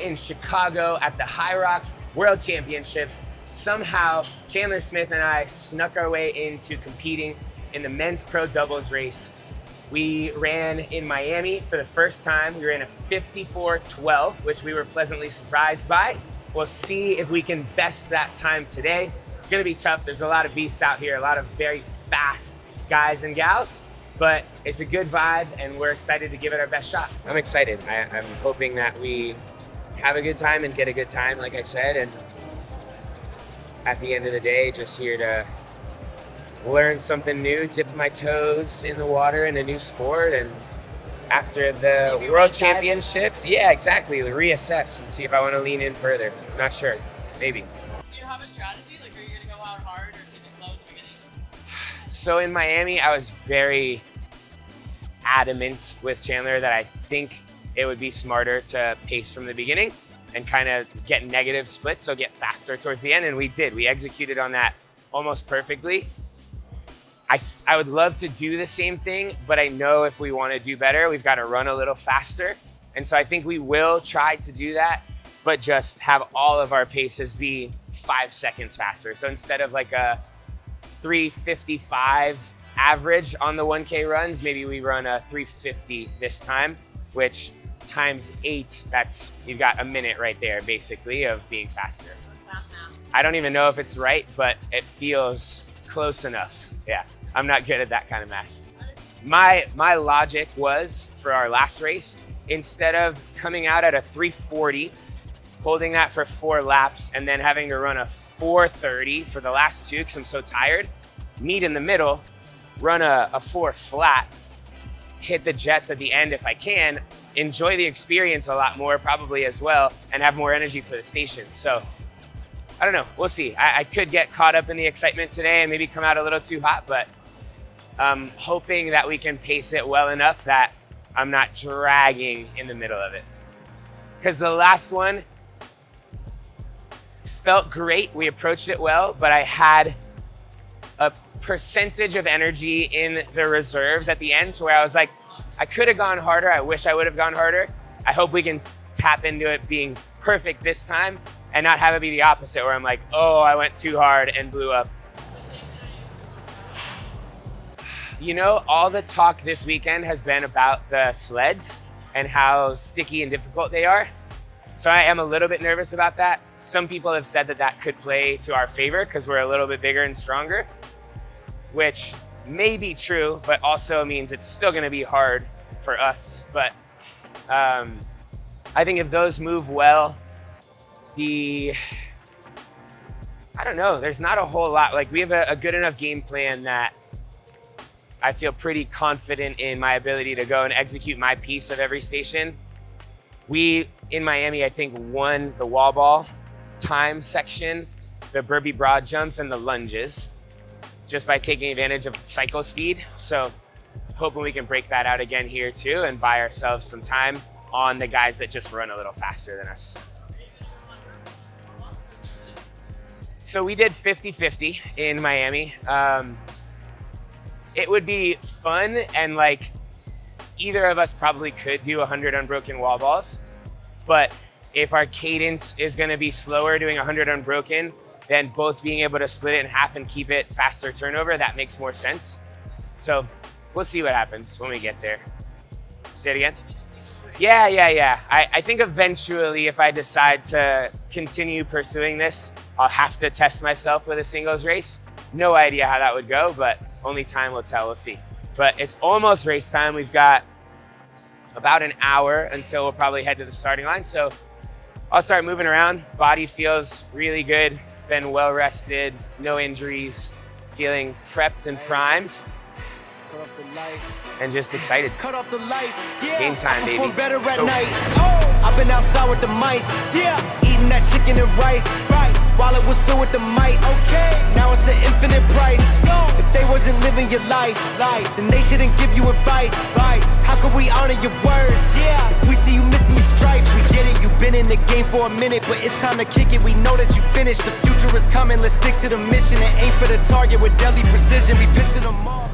in Chicago at the Hyrox World Championships. Somehow, Chandler Smith and I snuck our way into competing in the men's pro doubles race. We ran in Miami for the first time. We ran a 54:12, which we were pleasantly surprised by. We'll see if we can best that time today. It's gonna be tough. There's a lot of beasts out here, a lot of very fast guys and gals, but it's a good vibe and we're excited to give it our best shot. I'm excited. I'm hoping that we have a good time and get a good time, like I said, and at the end of the day, just here to learn something new, dip my toes in the water in a new sport, and after the World Championships, yeah, exactly, reassess and see if I want to lean in further. Not sure, maybe. Do you have a strategy? Like, are you going to go out hard or take it slow at the beginning? So in Miami, I was very adamant with Chandler that I think it would be smarter to pace from the beginning and kind of get negative splits, so get faster towards the end, and we did. We executed on that almost perfectly. I would love to do the same thing, but I know if we want to do better, we've got to run a little faster. And so I think we will try to do that, but just have all of our paces be 5 seconds faster. So instead of like a 3:55 average on the 1K runs, maybe we run a 3:50 this time, which times 8, you've got a minute right there basically of being faster. Fast now. I don't even know if it's right, but it feels close enough. Yeah, I'm not good at that kind of math. My logic was, for our last race, instead of coming out at a 3:40, holding that for 4 laps, and then having to run a 4:30 for the last 2 because I'm so tired, meet in the middle, run a 4 flat, hit the jets at the end if I can, enjoy the experience a lot more probably as well, and have more energy for the station. So I don't know, we'll see. I could get caught up in the excitement today and maybe come out a little too hot, but I'm hoping that we can pace it well enough that I'm not dragging in the middle of it. Because the last one felt great, we approached it well, but I had a percentage of energy in the reserves at the end to where I was like, I could have gone harder, I wish I would have gone harder. I hope we can tap into it being perfect this time and not have it be the opposite where I'm like, oh, I went too hard and blew up. You know, all the talk this weekend has been about the sleds and how sticky and difficult they are. So I am a little bit nervous about that. Some people have said that that could play to our favor because we're a little bit bigger and stronger, which may be true, but also means it's still gonna be hard for us. But I think if those move well, I don't know, there's not a whole lot. Like, we have a good enough game plan that I feel pretty confident in my ability to go and execute my piece of every station. We, in Miami, I think won the wall ball time section, the burpee broad jumps, and the lunges, just by taking advantage of cycle speed. So hoping we can break that out again here too and buy ourselves some time on the guys that just run a little faster than us. So we did 50-50 in Miami. It would be fun, and like either of us probably could do 100 unbroken wall balls, but if our cadence is gonna be slower doing 100 unbroken, then both being able to split it in half and keep it faster turnover, that makes more sense. So we'll see what happens when we get there. Say it again? Yeah. I think eventually, if I decide to continue pursuing this, I'll have to test myself with a singles race. No idea how that would go, but only time will tell, we'll see. But it's almost race time. We've got about an hour until we'll probably head to the starting line. So I'll start moving around. Body feels really good, been well rested, no injuries, feeling prepped and primed. Cut off the lights. And just excited. Cut off the lights. Yeah. Game time, baby. Perform better at night. Oh. I've been outside with the mice. Yeah. Eating that chicken and rice. Right. While it was filled with the mites. Okay. Now it's an infinite price. If they wasn't living your life, then they shouldn't give you advice. Right. How could we honor your words? Yeah. If we see you missing your stripes, we get it. You've been in the game for a minute, but it's time to kick it. We know that you finished. The future is coming. Let's stick to the mission and aim for the target with deadly precision. We pissing them off.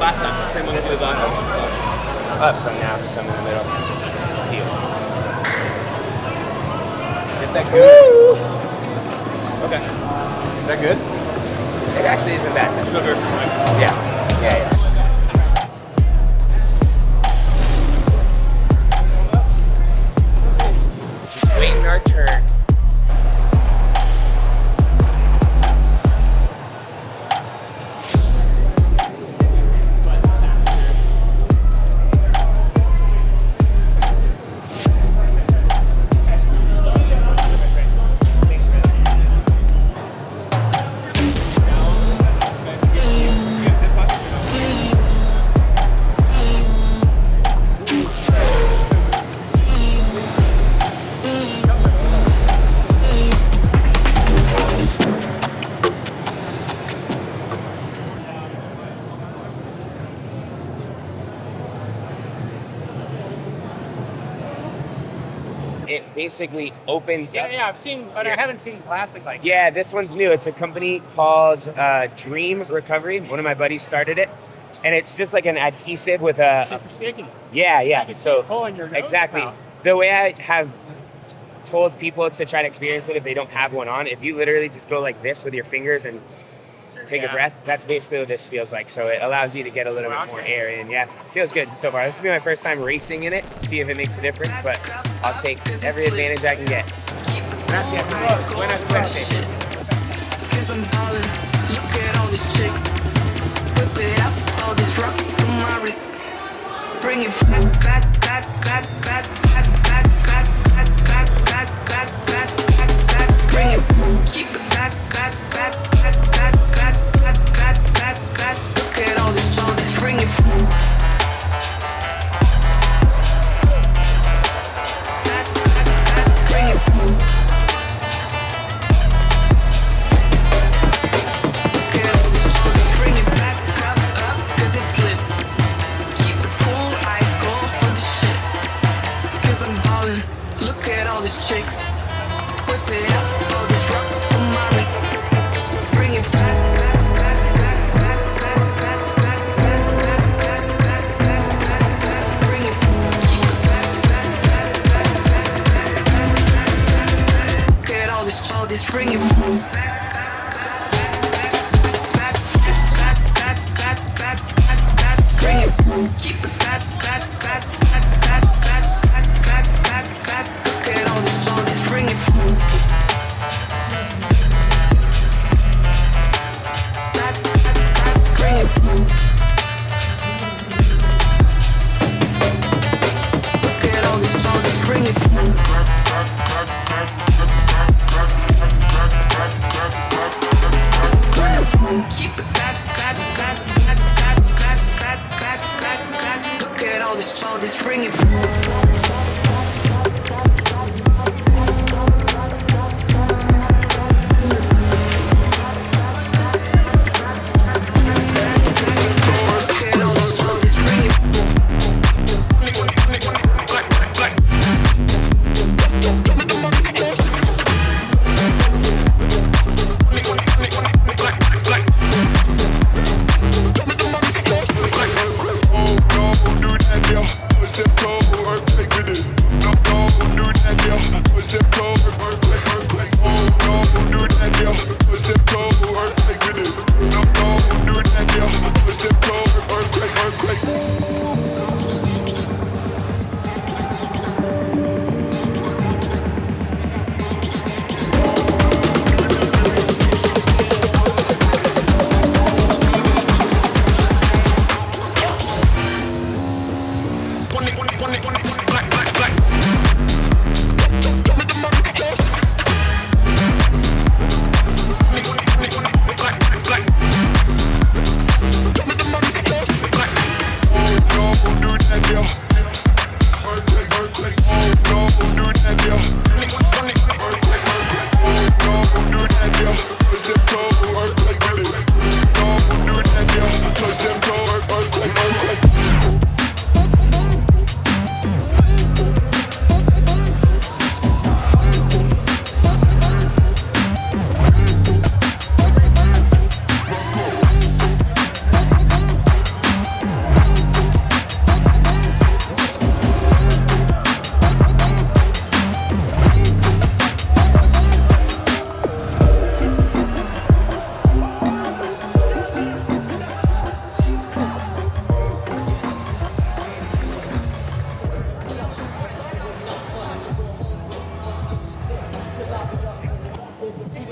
Last time, same one as last time. I'll have some now, some in the middle. Deal. Is that good? Okay. Is that good? It actually isn't bad. It's sugar. Yeah. Just waiting our turn. It basically opens up. Yeah, I've seen, but I haven't seen plastic like Yeah, this one's new. It's a company called Dream Recovery. One of my buddies started it. And it's just like an adhesive with a super sticky. yeah. So Pulling your nose exactly. out. The way I have told people to try to experience it if they don't have one on, if you literally just go like this with your fingers and take a breath, that's basically what this feels like. So it allows you to get a little bit more air in. Yeah, feels good so far. This will be my first time racing in it, see if it makes a difference, but I'll take every advantage I can get. Gracias. Buenas suerte. Cause I'm ballin', look at all these chicks. Whip it up, all these rocks on my wrist. Bring it back. Bring it, keep it back. Look at all these shoulders, bring it. Bring it. Chicks, whip it up, all these rocks on my wrist. Bring it back. Bring it. Look at all these shoulders, bring it back. Bring it, keep it back. Look at all these shoulders, bring it. Bring it. Look at all these shoulders, bring it. Keep it back. Look at all these shoulders, bring it.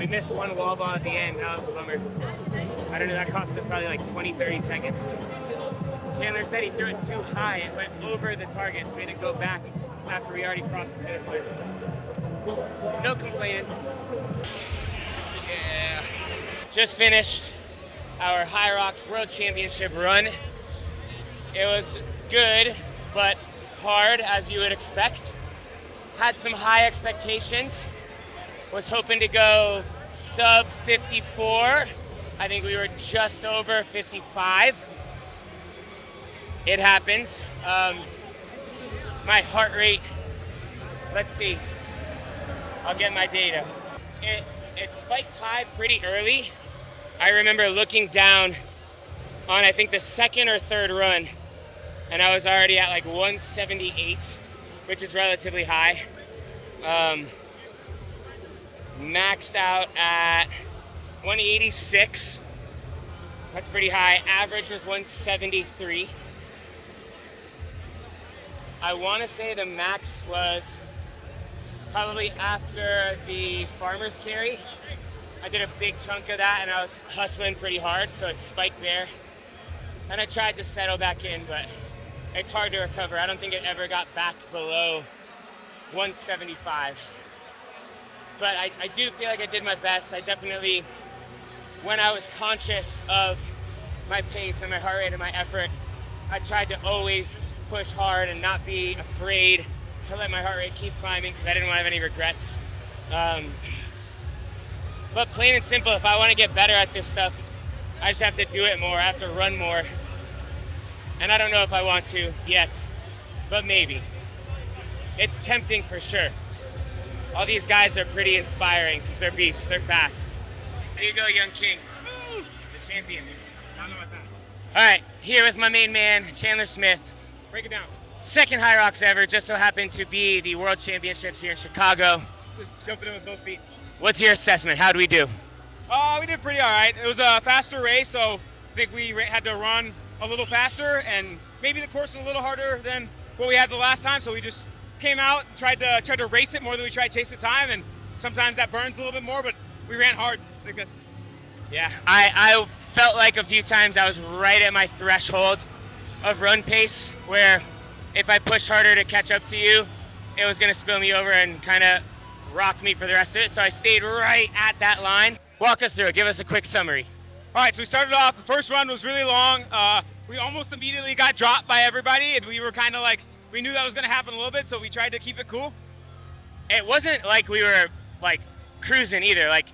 missed one wall ball at the end. That was a bummer. I don't know, that cost us probably like 20, 30 seconds. Chandler said he threw it too high. It went over the target, so we had to go back after we already crossed the finish line. No complaining. Yeah. Just finished our Hyrox World Championship run. It was good, but hard, as you would expect. Had some high expectations. Was hoping to go sub 54. I think we were just over 55. It happens. My heart rate, let's see. I'll get my data. It spiked high pretty early. I remember looking down on, I think, the second or third run, and I was already at like 178, which is relatively high. Maxed out at 186. That's pretty high. Average was 173. I want to say the max was probably after the farmer's carry. I did a big chunk of that and I was hustling pretty hard, so it spiked there. And I tried to settle back in, but it's hard to recover. I don't think it ever got back below 175. But I do feel like I did my best. I definitely, when I was conscious of my pace and my heart rate and my effort, I tried to always push hard and not be afraid to let my heart rate keep climbing because I didn't want to have any regrets. But plain and simple, if I want to get better at this stuff, I just have to do it more. I have to run more. And I don't know if I want to yet, but maybe. It's tempting for sure. All these guys are pretty inspiring because they're beasts, they're fast. There you go, young king. The champion. I don't know what's that. All right, here with my main man, Chandler Smith. Break it down. Second Hyrox ever, just so happened to be the World Championships here in Chicago. So jumping in with both feet. What's your assessment? How do we do? We did pretty all right. It was a faster race, so I think we had to run a little faster, and maybe the course was a little harder than what we had the last time, so we just came out and tried to race it more than we tried to chase the time, and sometimes that burns a little bit more, but we ran hard. I think that's... Yeah, I felt like a few times I was right at my threshold of run pace, where if I pushed harder to catch up to you, it was going to spill me over and kind of rock me for the rest of it, so I stayed right at that line. Walk us through it. Give us a quick summary. All right, so we started off, the first run was really long. We almost immediately got dropped by everybody, and we were kind of like, we knew that was going to happen a little bit, so we tried to keep it cool. It wasn't like we were like cruising either, like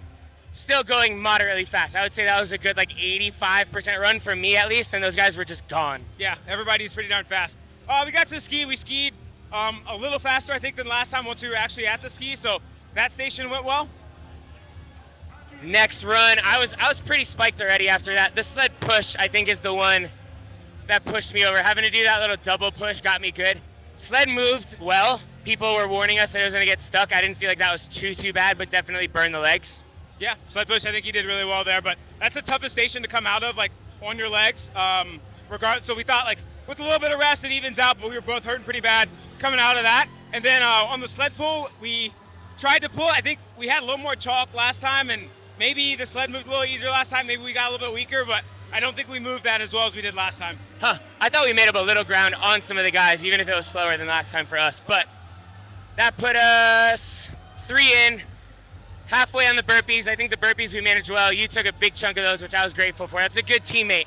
still going moderately fast. I would say that was a good like 85% run for me at least, and those guys were just gone. Yeah, everybody's pretty darn fast. We got to the ski, we skied a little faster, I think, than last time once we were actually at the ski, so that station went well. Next run, I was pretty spiked already after that. The sled push, I think, is the one that pushed me over. Having to do that little double push got me good. Sled moved well. People were warning us that it was gonna get stuck. I didn't feel like that was too bad, but definitely burned the legs. Yeah, sled push, I think he did really well there, but that's the toughest station to come out of, like on your legs. Regardless, so we thought like with a little bit of rest it evens out, but we were both hurting pretty bad coming out of that. And then on the sled pull, we tried to pull. I think we had a little more chalk last time, and maybe the sled moved a little easier last time. Maybe we got a little bit weaker, but I don't think we moved that as well as we did last time. Huh, I thought we made up a little ground on some of the guys, even if it was slower than last time for us. But that put us 3 in, halfway on the burpees. I think the burpees we managed well. You took a big chunk of those, which I was grateful for. That's a good teammate.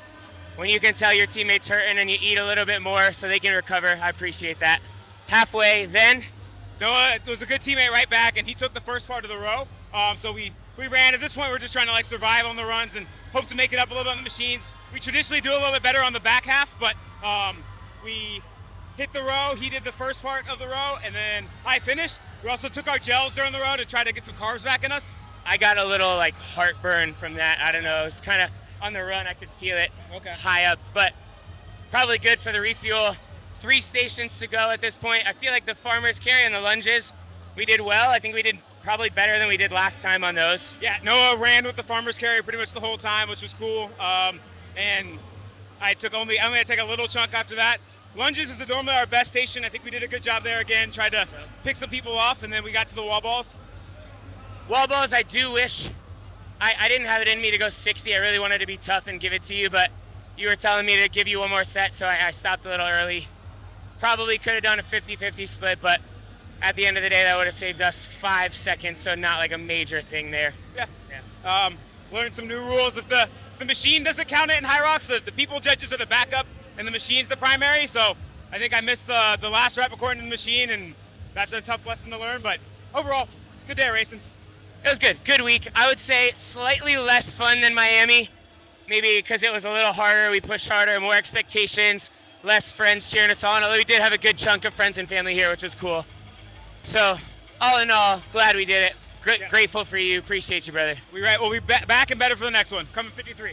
When you can tell your teammate's hurting and you eat a little bit more so they can recover, I appreciate that. Halfway, then? Noah was a good teammate right back, and he took the first part of the row. So we ran. At this point, we're just trying to like survive on the runs and hope to make it up a little bit on the machines. We traditionally do a little bit better on the back half, but we hit the row. He did the first part of the row, and then I finished. We also took our gels during the row to try to get some carbs back in us. I got a little like heartburn from that. I don't know. It was kind of on the run. I could feel it high up, but probably good for the refuel. 3 stations to go at this point. I feel like the farmer's carry and the lunges, we did well. I think we did probably better than we did last time on those. Yeah, Noah ran with the farmer's carry pretty much the whole time, which was cool. And I only had to take a little chunk after that. Lunges is normally our best station. I think we did a good job there again, tried to pick some people off, and then we got to the wall balls. Wall balls, I do wish I didn't have it in me to go 60. I really wanted to be tough and give it to you, but you were telling me to give you one more set, so I stopped a little early. Probably could have done a 50-50 split, but at the end of the day, that would have saved us 5 seconds, so not like a major thing there. Yeah. Learned some new rules. If the machine doesn't count it in Hyrox, the people judges are the backup, and the machine's the primary, so I think I missed the last rep according to the machine, and that's a tough lesson to learn, but overall, good day racing. It was good. Good week. I would say slightly less fun than Miami, maybe because it was a little harder. We pushed harder, more expectations, less friends cheering us on, although we did have a good chunk of friends and family here, which was cool. So, all in all, glad we did it. Grateful for you. Appreciate you, brother. We'll be back and better for the next one. Coming 53.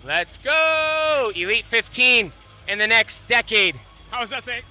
Let's go! Elite 15 in the next decade. How was that saying?